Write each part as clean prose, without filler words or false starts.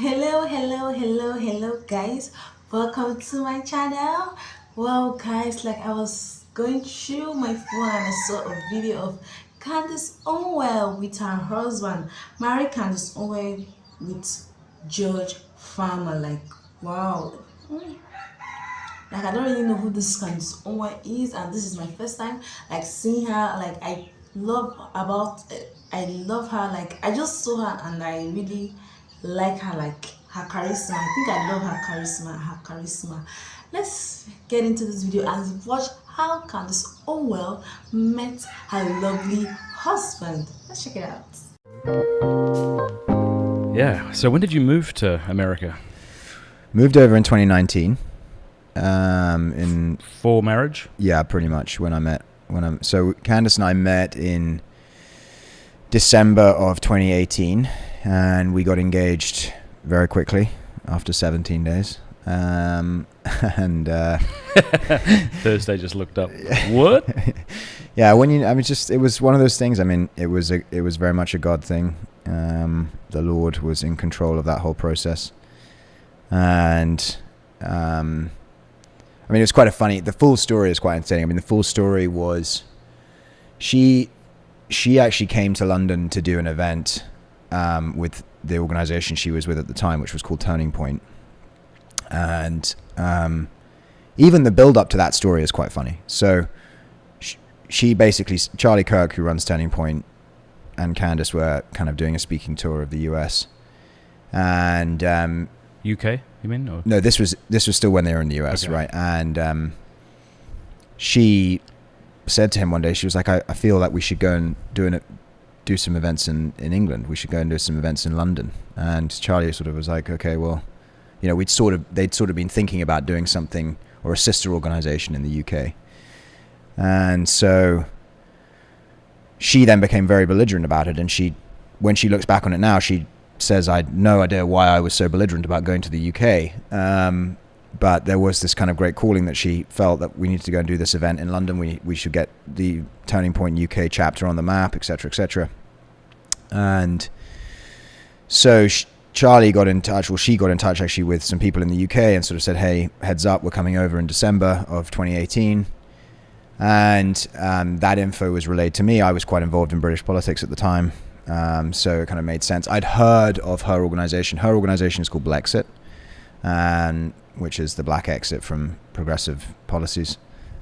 Hello, guys. Welcome to my channel. Well, guys, like I was going through my phone and I saw a video of Candace Owens with her husband, married Candace Owens with George Farmer. Like, wow. Like, I don't really know who this Candace Owens is, and this is my first time like seeing her. Like, I love her. Like, I just saw her and I really like her. Like, her charisma. I think I love her charisma. Let's get into this video and watch how Candace Owens met her lovely husband. Let's check it out. Yeah. So when did you move to America? Moved over in 2019. In For marriage? Yeah, pretty much so Candace and I met in December of 2018, and we got engaged very quickly after 17 days. And Thursday just looked up. What? Yeah, it was one of those things. I mean, it was very much a God thing. The Lord was in control of that whole process, and I mean, it was quite the full story is quite entertaining. I mean, the full story was she actually came to London to do an event with the organization she was with at the time, which was called Turning Point. And even the build up to that story is quite funny. So she basically, Charlie Kirk, who runs Turning Point, and Candace were kind of doing a speaking tour of the US. And UK, you mean? Or? No, this was still when they were in the US, okay. Right? And she said to him one day, she was like, I feel like we should go and do some events in England. We should go and do some events in London. And Charlie sort of was like, okay, well, they'd sort of been thinking about doing something or a sister organization in the UK. And so she then became very belligerent about it. And when she looks back on it now, she says, I had no idea why I was so belligerent about going to the UK. But there was this kind of great calling that she felt that we needed to go and do this event in London. We should get the Turning Point UK chapter on the map, etc., etc. And so Charlie got in touch, she got in touch actually with some people in the UK and sort of said, hey, heads up, we're coming over in December of 2018. And that info was relayed to me. I was quite involved in British politics at the time. So it kind of made sense. I'd heard of her organization. Her organization is called Blexit, which is the black exit from progressive policies.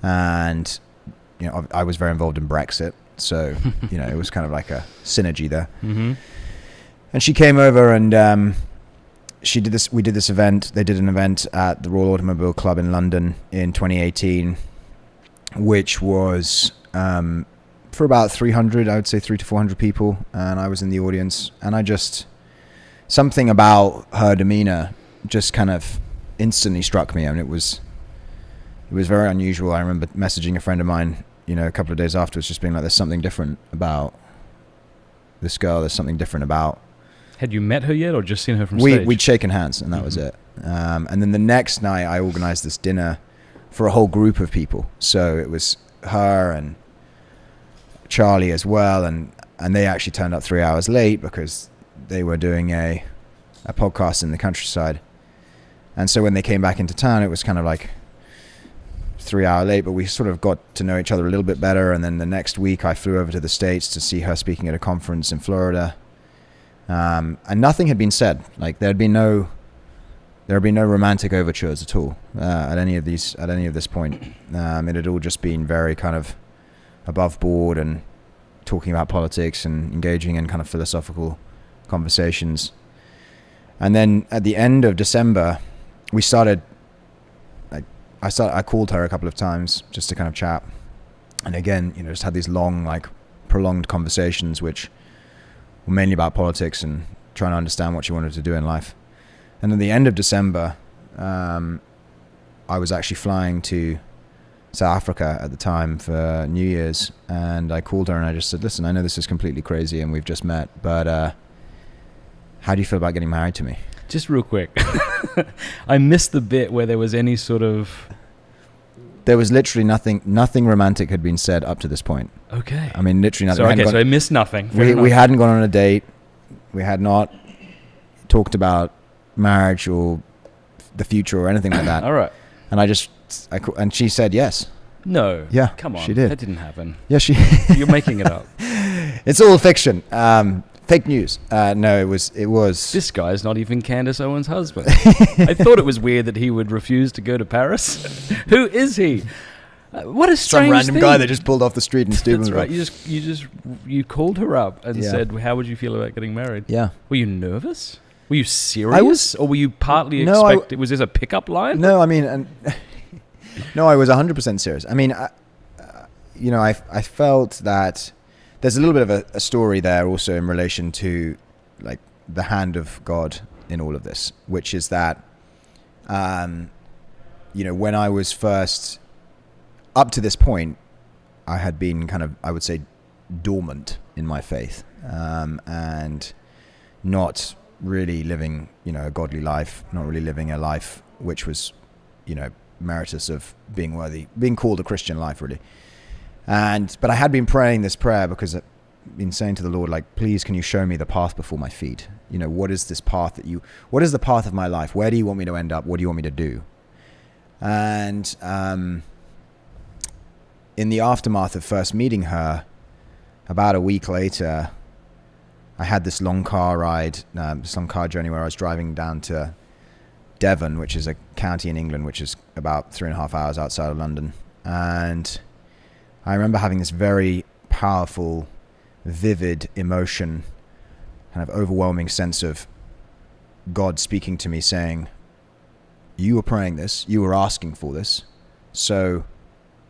And, I was very involved in Brexit. So, it was kind of like a synergy there. Mm-hmm. And she came over and we did this event. They did an event at the Royal Automobile Club in London in 2018, which was for about 300, I would say 300 to 400 people, and I was in the audience, and something about her demeanor just kind of instantly struck me. I mean, it was very unusual. I remember messaging a friend of mine, a couple of days afterwards, just being like, there's something different about this girl. There's something different about. Had you met her yet, or just seen her from stage? We'd shaken hands, and that was it. And then the next night, I organized this dinner for a whole group of people. So it was her and Charlie as well, and they actually turned up 3 hours late because they were doing a podcast in the countryside. And so when they came back into town, it was kind of like 3 hour late, but we sort of got to know each other a little bit better. And then the next week I flew over to the States to see her speaking at a conference in Florida. And nothing had been said. Like there had been no romantic overtures at all at any of this point. It had all just been very kind of above board and talking about politics and engaging in kind of philosophical conversations. And then at the end of December, we started. I called her a couple of times just to kind of chat, and again, just had these long, like prolonged conversations, which were mainly about politics and trying to understand what she wanted to do in life. And at the end of December, I was actually flying to South Africa at the time for New Year's, and I called her and I just said, listen, I know this is completely crazy and we've just met, but how do you feel about getting married to me? Just real quick. I missed the bit where there was any sort of... There was literally nothing romantic had been said up to this point. Okay. I mean, literally nothing. So I missed nothing. We hadn't gone on a date. We had not talked about marriage or the future or anything like that. All right. And and she said yes. No. Yeah, Come on. she did. That didn't happen. Yeah, she. You're making it up. It's all fiction. Fake news. No, it was. This guy's not even Candace Owens' husband. I thought it was weird that he would refuse to go to Paris. Who is he? What a strange some random thing. guy that just pulled off the street in Steubenville. That's right. You called her up and Yeah. said, how would you feel about getting married? Yeah. Were you nervous? Were you serious? Or were you partly No, expecting? Was this a pickup line? No, I mean, no, I was 100% serious. I mean, I felt that there's a little bit of a story there also in relation to like the hand of God in all of this, which is that, when I was first up to this point, I had been kind of, I would say, dormant in my faith, and not really living, a godly life, not really living a life which was, meritorious of being called a Christian life, really. But I had been praying this prayer because I've been saying to the Lord, like, please, can you show me the path before my feet? What is this path what is the path of my life? Where do you want me to end up? What do you want me to do? And, in the aftermath of first meeting her, about a week later, I had this long car journey where I was driving down to Devon, which is a county in England, which is about 3.5 hours outside of London. And I remember having this very powerful, vivid emotion, kind of overwhelming sense of God speaking to me saying, you were praying this, you were asking for this, so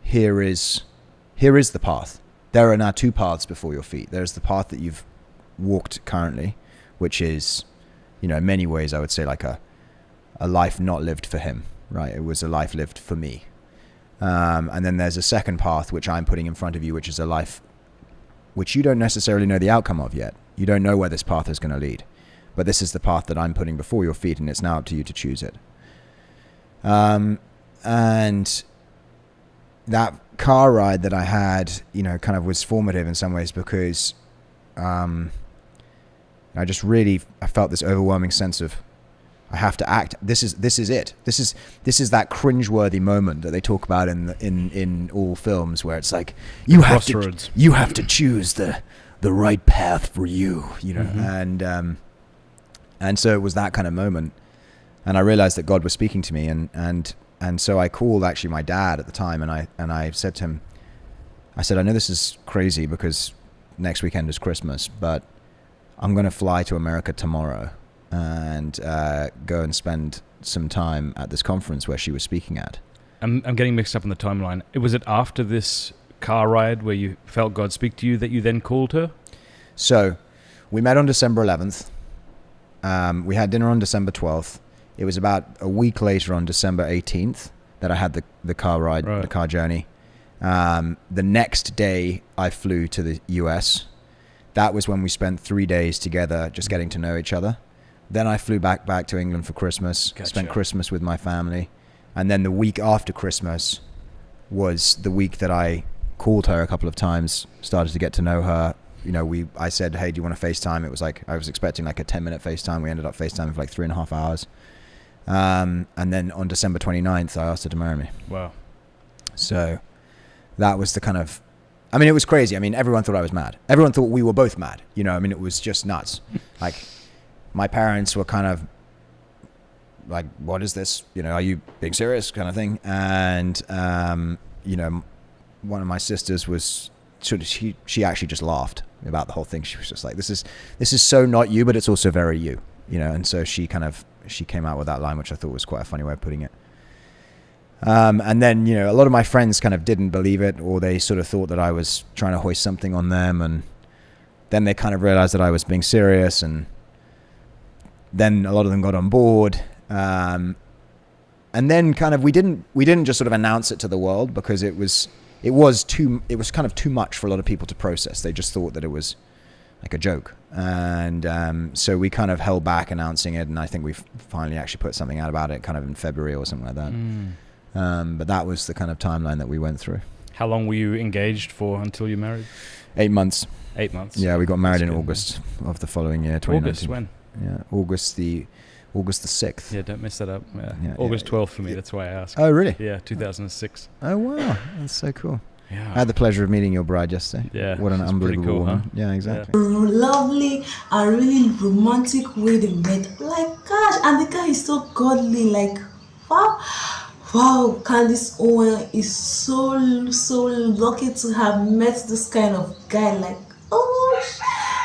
here is the path. There are now two paths before your feet. There's the path that you've walked currently, which is, in many ways, I would say like a life not lived for him, right? It was a life lived for me. And then there's a second path, which I'm putting in front of you, which is a life which you don't necessarily know the outcome of yet. You don't know where this path is going to lead, but this is the path that I'm putting before your feet, and it's now up to you to choose it. And that car ride that I had, kind of was formative in some ways because I felt this overwhelming sense of I have to act. This is it. This is that cringeworthy moment that they talk about in all films where it's like you have to choose the right path for you, Mm-hmm. And so it was that kind of moment, and I realized that God was speaking to me, and so I called actually my dad at the time, and I said to him, I said, I know this is crazy because next weekend is Christmas, but I'm going to fly to America tomorrow and go and spend some time at this conference where she was speaking at. I'm getting mixed up in the timeline. Was it after this car ride where you felt God speak to you that you then called her? So we met on December 11th. We had dinner on December 12th. It was about a week later on December 18th that I had the car ride, right. The car journey. The next day I flew to the US. That was when we spent 3 days together just getting to know each other. Then I flew back to England for Christmas, Gotcha. Spent Christmas with my family. And then the week after Christmas was the week that I called her a couple of times, started to get to know her. I said, hey, do you want to FaceTime? It was like, I was expecting like a 10-minute FaceTime. We ended up FaceTiming for like 3.5 hours. And then on December 29th, I asked her to marry me. Wow. So that was the kind of, it was crazy. Everyone thought I was mad. Everyone thought we were both mad. It was just nuts. Like my parents were kind of like, what is this? Are you being serious kind of thing? And, one of my sisters was sort of, she actually just laughed about the whole thing. She was just like, this is so not you, but it's also very you, and so she came out with that line, which I thought was quite a funny way of putting it. And then, a lot of my friends kind of didn't believe it, or they sort of thought that I was trying to hoist something on them. And then they kind of realized that I was being serious. And then a lot of them got on board. And then kind of, we didn't just sort of announce it to the world because it was kind of too much for a lot of people to process. They just thought that it was like a joke. And so we kind of held back announcing it, and I think we finally actually put something out about it kind of in February or something like that. But that was the kind of timeline that we went through. How long were you engaged for until you married? 8 months. 8 months. Yeah, we got married in good. August of the following year, 2019. August when? Yeah, August August the 6th. Yeah, don't mess that up. Yeah, August yeah. 12th for me. That's why I asked. Oh, really? Yeah, 2006. Oh, wow. That's so cool. Yeah. I had the pleasure of meeting your bride yesterday. Yeah, What an she's pretty unbelievable cool, woman. huh? Yeah, exactly. Lovely and really romantic way they met. Like, gosh, and the guy is so godly. Like, wow, wow, Candace Owen is so lucky to have met this kind of guy. Like, oh,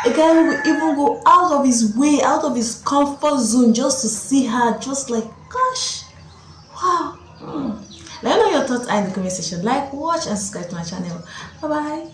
a guy who will even go out of his way, out of his comfort zone just to see her. Just like, gosh, wow. Let me know your thoughts in the comment section. Like, watch, and subscribe to my channel. Bye bye.